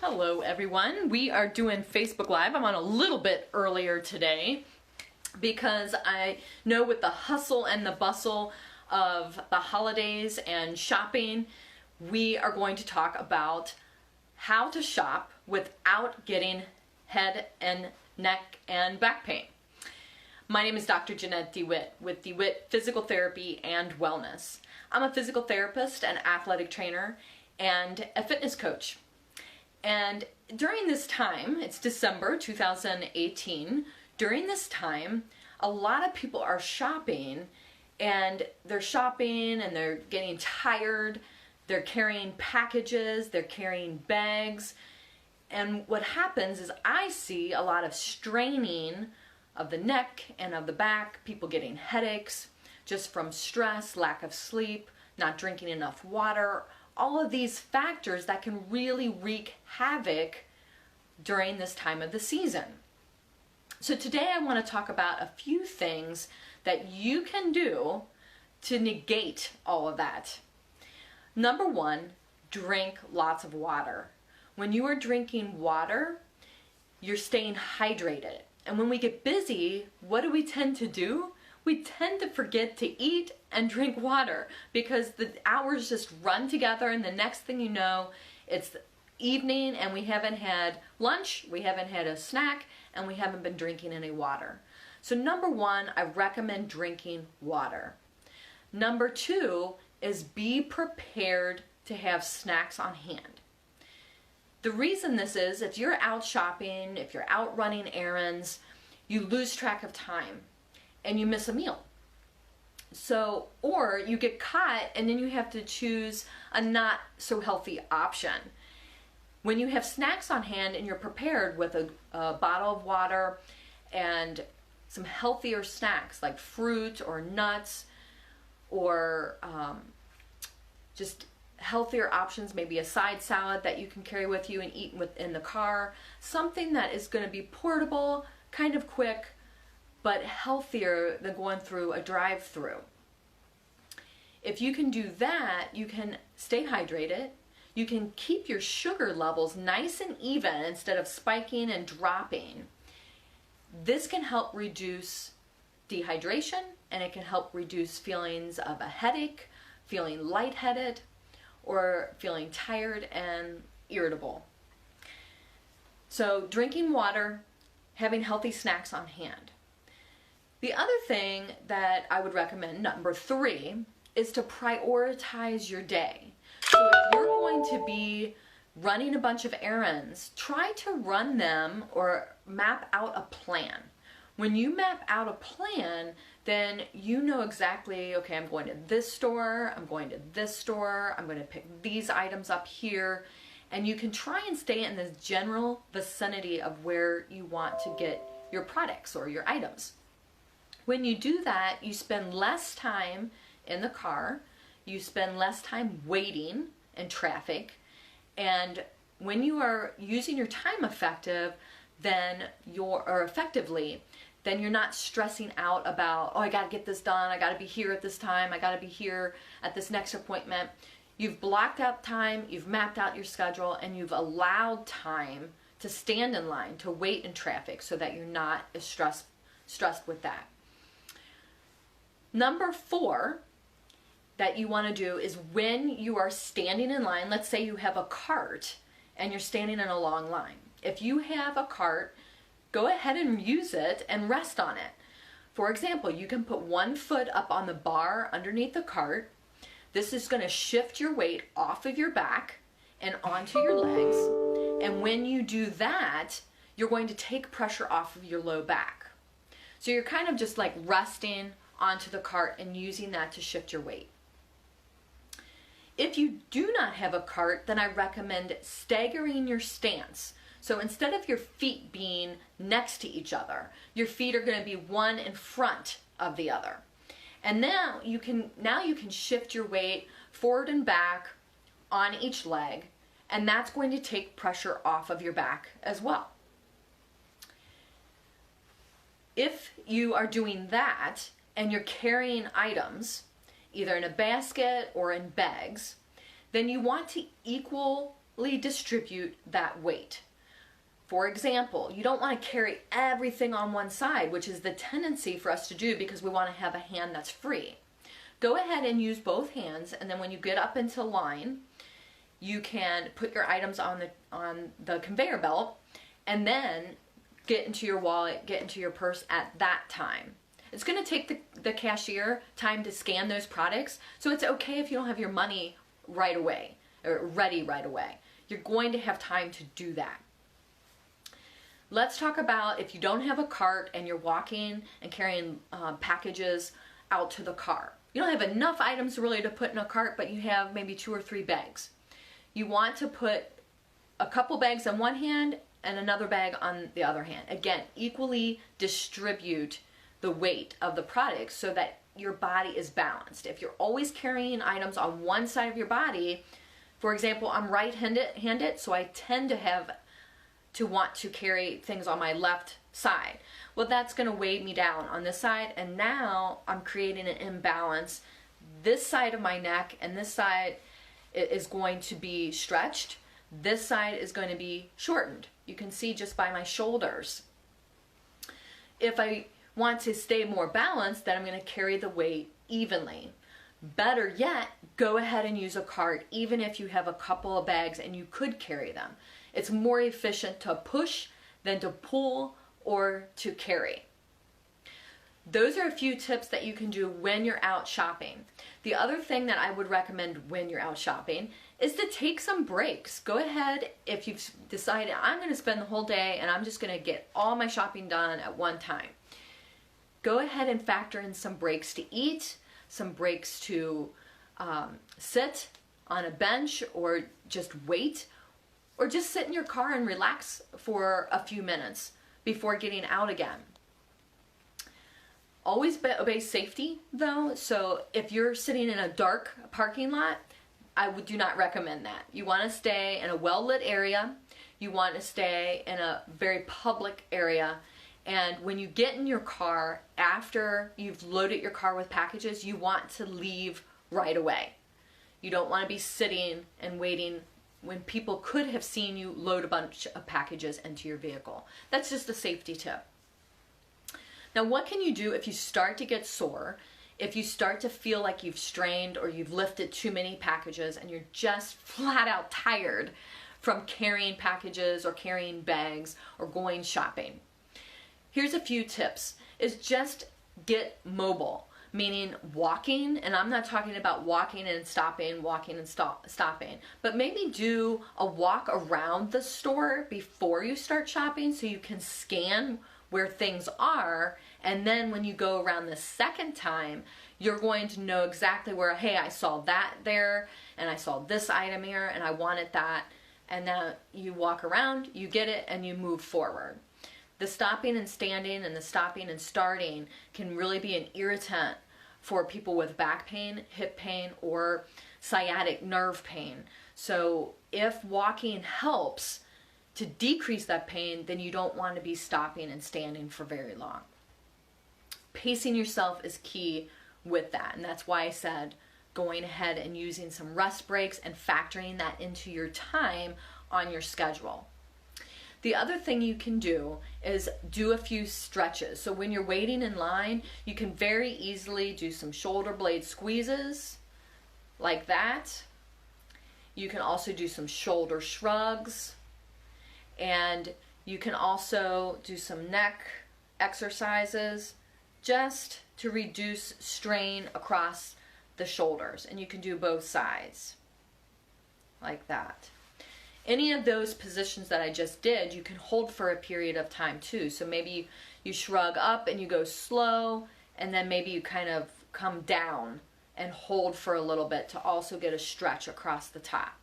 Hello everyone, we are doing Facebook Live. I'm on a little bit earlier today because I know with the hustle and the bustle of the holidays and shopping, we are going to talk about how to shop without getting head and neck and back pain. My name is Dr. Jeanette DeWitt with DeWitt Physical Therapy and Wellness. I'm a physical therapist, an athletic trainer, and a fitness coach. And during this time, it's December 2018, during this time, a lot of people are shopping and they're getting tired, they're carrying packages, they're carrying bags, and what happens is I see a lot of straining of the neck and of the back, people getting headaches just from stress, lack of sleep, not drinking enough water, all of these factors that can really wreak havoc during this time of the season. So today I want to talk about a few things that you can do to negate all of that. Number one, drink lots of water. When you are drinking water, you're staying hydrated. And when we get busy, what do we tend to do? We tend to forget to eat and drink water because the hours just run together, and the next thing you know, it's evening and we haven't had lunch, we haven't had a snack, and we haven't been drinking any water. So number one, I recommend drinking water. Number two is be prepared to have snacks on hand. The reason this is, if you're out shopping, if you're out running errands, you lose track of time and you miss a meal. So, or you get caught and then you have to choose a not so healthy option. When you have snacks on hand and you're prepared with a bottle of water and some healthier snacks like fruit or nuts or just healthier options, maybe a side salad that you can carry with you and eat in the car, something that is going to be portable, kind of quick, but healthier than going through a drive-through. If you can do that, you can stay hydrated, you can keep your sugar levels nice and even instead of spiking and dropping. This can help reduce dehydration, and it can help reduce feelings of a headache, feeling lightheaded, or feeling tired and irritable. So drinking water, having healthy snacks on hand. The other thing that I would recommend, number three, is to prioritize your day. So if you're going to be running a bunch of errands, try to run them or map out a plan. When you map out a plan, then you know exactly, okay, I'm going to this store, I'm going to this store, I'm going to pick these items up here, and you can try and stay in the general vicinity of where you want to get your products or your items. When you do that, you spend less time in the car, you spend less time waiting in traffic, and when you are using your time effectively, then you're not stressing out about, oh, I got to get this done, I got to be here at this time, I got to be here at this next appointment. You've blocked out time, you've mapped out your schedule, and you've allowed time to stand in line, to wait in traffic so that you're not as stressed with that. Number four that you want to do is when you are standing in line, let's say you have a cart and you're standing in a long line. If you have a cart, go ahead and use it and rest on it. For example, you can put one foot up on the bar underneath the cart. This is going to shift your weight off of your back and onto your legs. And when you do that, you're going to take pressure off of your low back. So you're kind of just like resting onto the cart and using that to shift your weight. If you do not have a cart, then I recommend staggering your stance. So instead of your feet being next to each other, your feet are going to be one in front of the other. And now you can shift your weight forward and back on each leg, and that's going to take pressure off of your back as well. If you are doing that and you're carrying items, either in a basket or in bags, then you want to equal equally distribute that weight. For example, you don't want to carry everything on one side, which is the tendency for us to do because we want to have a hand that's free. Go ahead and use both hands, and then when you get up into line, you can put your items on the conveyor belt, and then get into your wallet, get into your purse at that time. It's going to take the cashier time to scan those products, so it's okay if you don't have your money right away, or ready right away. You're going to have time to do that. Let's talk about if you don't have a cart and you're walking and carrying packages out to the car. You don't have enough items really to put in a cart, but you have maybe 2 or 3 bags. You want to put a couple bags on one hand and another bag on the other hand. Again, equally distribute the weight of the product so that your body is balanced. If you're always carrying items on one side of your body, for example, I'm right-handed, so I tend to want to carry things on my left side. Well, that's going to weigh me down on this side, and now I'm creating an imbalance. This side of my neck and this side is going to be stretched. This side is going to be shortened. You can see just by my shoulders. If I want to stay more balanced, then I'm going to carry the weight evenly. Better yet, go ahead and use a cart, even if you have a couple of bags and you could carry them. It's more efficient to push than to pull or to carry. Those are a few tips that you can do when you're out shopping. The other thing that I would recommend when you're out shopping is to take some breaks. Go ahead, if you've decided I'm going to spend the whole day and I'm just going to get all my shopping done at one time. Go ahead and factor in some breaks to eat, some breaks to sit on a bench or just wait, or just sit in your car and relax for a few minutes before getting out again. Always obey safety though, so if you're sitting in a dark parking lot, I do not recommend that. You want to stay in a well-lit area, you want to stay in a very public area, and when you get in your car, after you've loaded your car with packages, you want to leave right away. You don't want to be sitting and waiting when people could have seen you load a bunch of packages into your vehicle. That's just a safety tip. Now, what can you do if you start to get sore, if you start to feel like you've strained or you've lifted too many packages and you're just flat out tired from carrying packages or carrying bags or going shopping? Here's a few tips, is just get mobile, meaning walking, and I'm not talking about walking and stopping, stopping, but maybe do a walk around the store before you start shopping so you can scan where things are, and then when you go around the second time, you're going to know exactly where, hey, I saw that there, and I saw this item here, and I wanted that, and then you walk around, you get it, and you move forward. The stopping and standing and the stopping and starting can really be an irritant for people with back pain, hip pain, or sciatic nerve pain. So if walking helps to decrease that pain, then you don't want to be stopping and standing for very long. Pacing yourself is key with that, and that's why I said going ahead and using some rest breaks and factoring that into your time on your schedule. The other thing you can do is do a few stretches. So when you're waiting in line, you can very easily do some shoulder blade squeezes like that. You can also do some shoulder shrugs, and you can also do some neck exercises just to reduce strain across the shoulders. And you can do both sides like that. Any of those positions that I just did, you can hold for a period of time too. So maybe you shrug up and you go slow, and then maybe you kind of come down and hold for a little bit to also get a stretch across the top.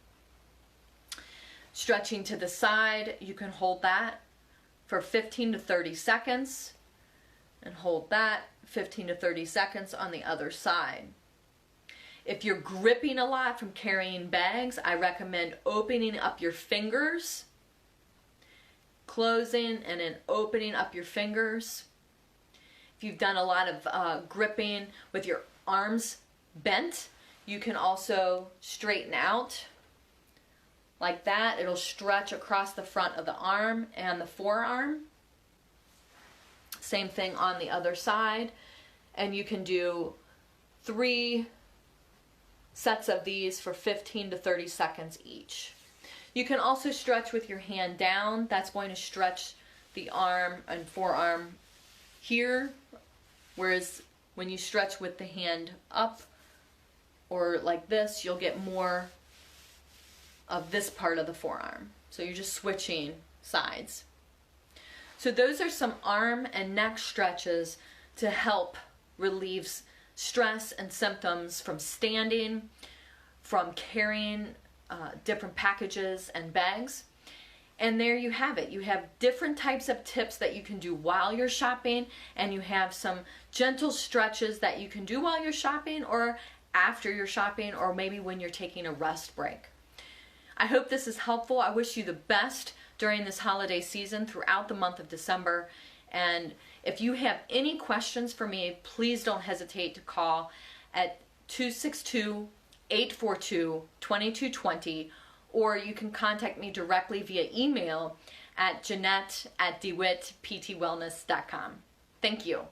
Stretching to the side, you can hold that for 15 to 30 seconds and hold that 15 to 30 seconds on the other side. If you're gripping a lot from carrying bags, I recommend opening up your fingers, closing and then opening up your fingers. If you've done a lot of gripping with your arms bent, you can also straighten out, like that. It'll stretch across the front of the arm and the forearm. Same thing on the other side. And you can do 3 sets of these for 15 to 30 seconds each. You can also stretch with your hand down. That's going to stretch the arm and forearm here, whereas when you stretch with the hand up or like this, you'll get more of this part of the forearm. So you're just switching sides. So those are some arm and neck stretches to help relieve stress and symptoms from standing, from carrying different packages and bags. And there you have it. You have different types of tips that you can do while you're shopping, and you have some gentle stretches that you can do while you're shopping or after you're shopping, or maybe when you're taking a rest break. I hope this is helpful. I wish you the best during this holiday season throughout the month of December. And if you have any questions for me, please don't hesitate to call at 262-842-2220, or you can contact me directly via email at Jeanette@DeWittPTWellness.com. Thank you.